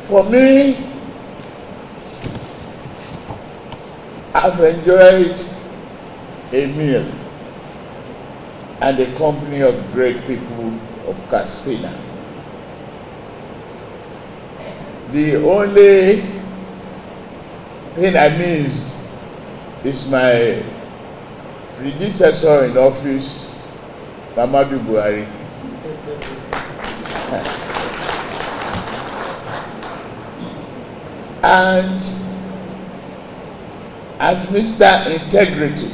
For me, I've enjoyed a meal and the company of great people of Katsina. The only thing I miss is my predecessor in office, Buhari. And as Mr. Integrity,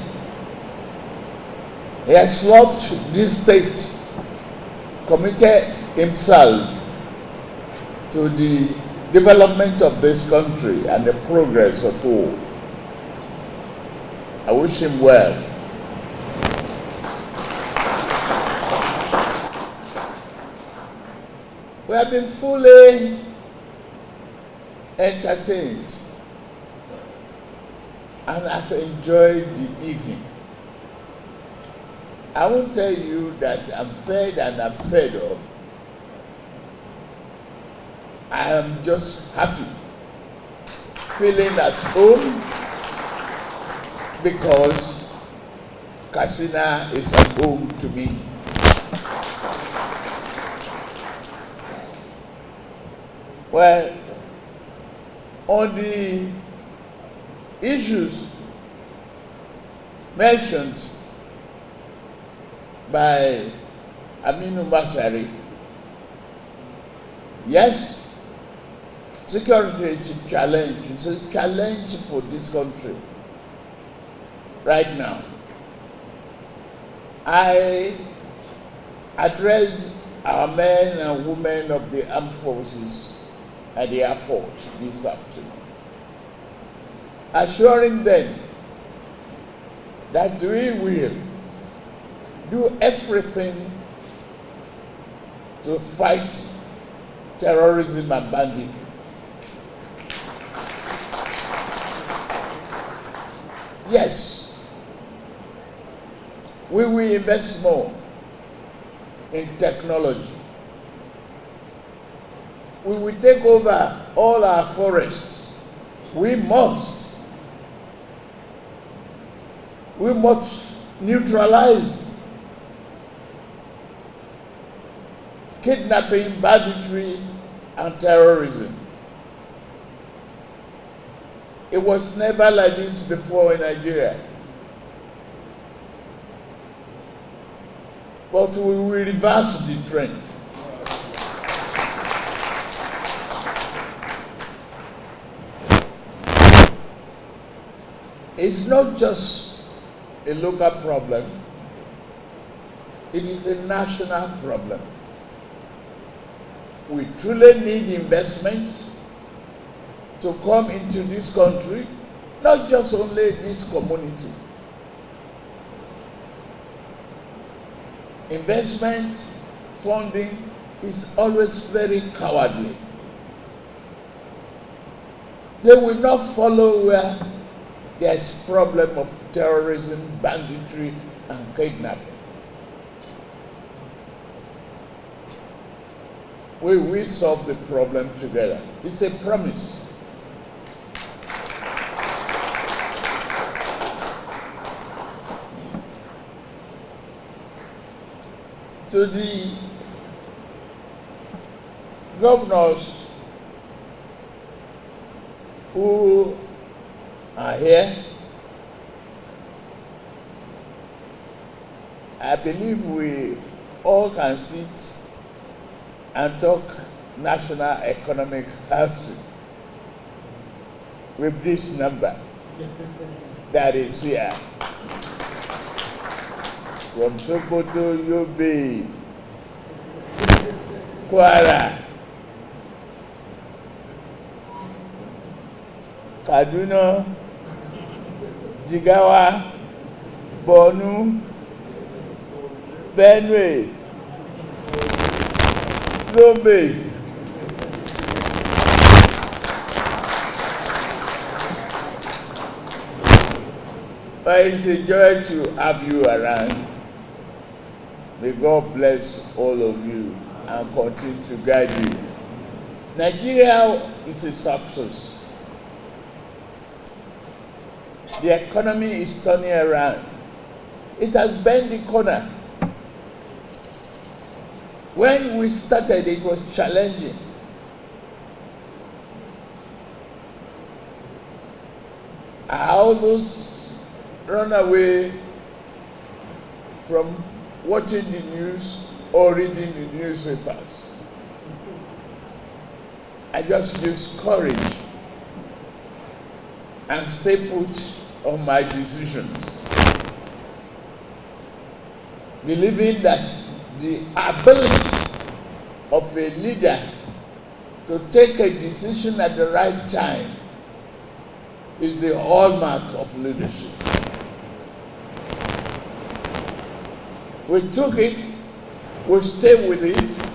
he has loved this state, committed himself to the development of this country and the progress of all. I wish him well. We have been fully entertained and I've enjoyed the evening. I won't tell you that I'm fed and I'm fed up. I am just happy, feeling at home because Katsina is a home to me. Well, on the issues mentioned by Aminu Masari, yes, security is a challenge. It's a challenge for this country right now. I address our men and women of the armed forces at the airport this afternoon, assuring them that we will do everything to fight terrorism and banditry. Yes, we will invest more in technology. We will take over all our forests. We must neutralize kidnapping, banditry, and terrorism. It was never like this before in Nigeria. But we will reverse the trend. It's not just a local problem, it is a national problem. We truly need investment to come into this country, not just only this community. Investment funding is always very cowardly. They will not follow where there is problem of terrorism, banditry, and kidnapping. We will solve the problem together. It's a promise. To the governors who are here, I believe we all can sit and talk national economic housing with this number that is here. From Sokoto, Yobe, Kwara, Kaduna, Jigawa, Borno, Benue, Yobe, but it's a joy to have you around. May God bless all of you and continue to guide you. Nigeria is a success. The economy is turning around. It has bent the corner. When we started, it was challenging. I almost run away from watching the news or reading the newspapers. I just use courage and stay put on my decisions, believing that the ability of a leader to take a decision at the right time is the hallmark of leadership. We took it, we stay with it,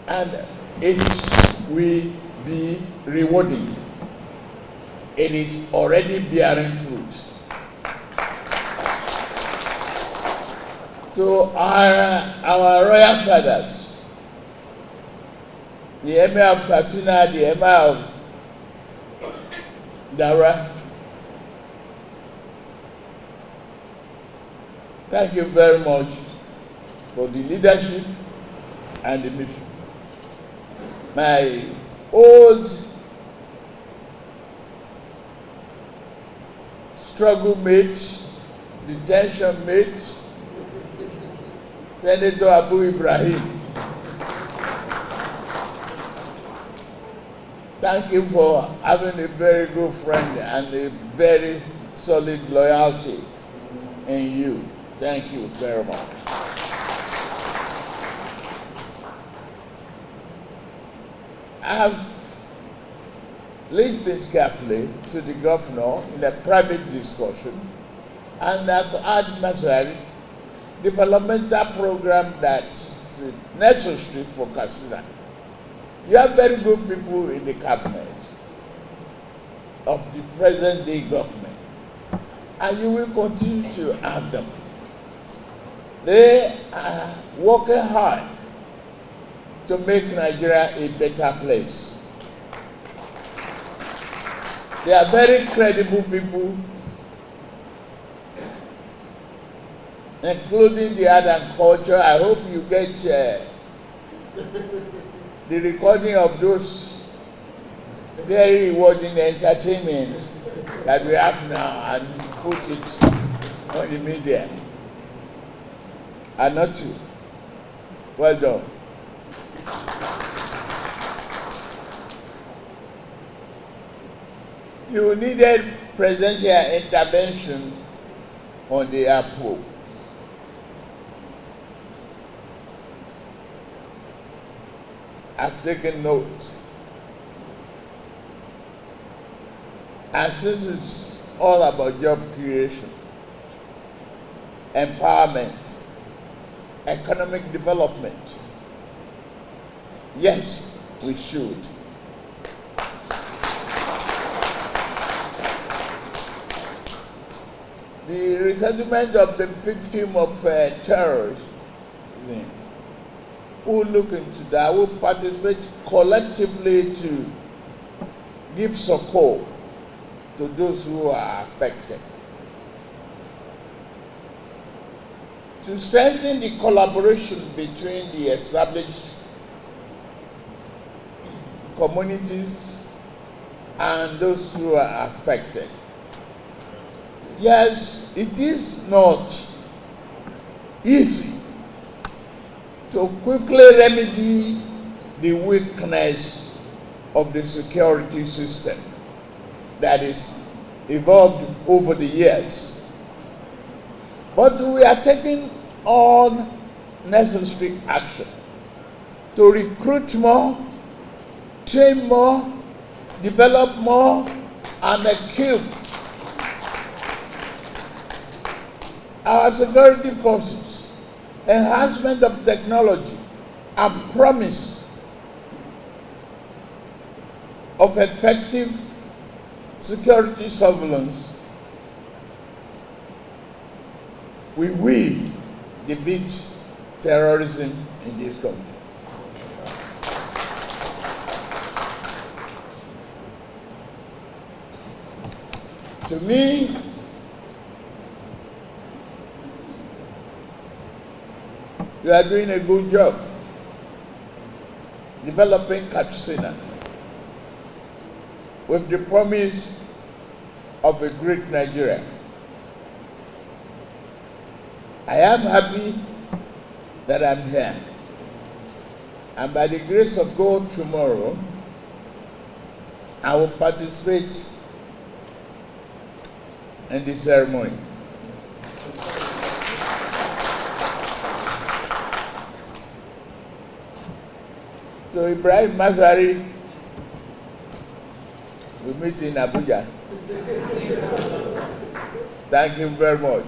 and it will be rewarding. It is already bearing fruit. To our royal fathers, the Emir of Katsina, the Emir of Dara, thank you very much for the leadership and the mission. My old struggle mate, detention mate, Senator Abu Ibrahim, thank you for having a very good friend and a very solid loyalty in you. Thank you very much. I have listened carefully to the governor in a private discussion, and I've had necessary developmental program that's necessary for Katsina. You have very good people in the cabinet of the present-day government, and you will continue to have them. They are working hard to make Nigeria a better place. They are very credible people, including the art and culture. I hope you get the recording of those very rewarding entertainments that we have now and put it on the media. And not you. Well done. You needed presidential intervention on the airport. I've taken note. And since it's all about job creation, empowerment, economic development, yes, we should. The resettlement of the victim of terrorism, we'll look into that, we'll participate collectively to give support to those who are affected. To strengthen the collaboration between the established communities and those who are affected. Yes, it is not easy to quickly remedy the weakness of the security system that is evolved over the years. But we are taking all necessary action to recruit more, train more, develop more, and equip our security forces, enhancement of technology, and promise of effective security surveillance, we will defeat terrorism in this country. To me, you are doing a good job developing Katsina with the promise of a great Nigeria. I am happy that I'm here. And by the grace of God, tomorrow, I will participate in the ceremony. So Ibrahim Masari, we meet in Abuja. Thank you very much.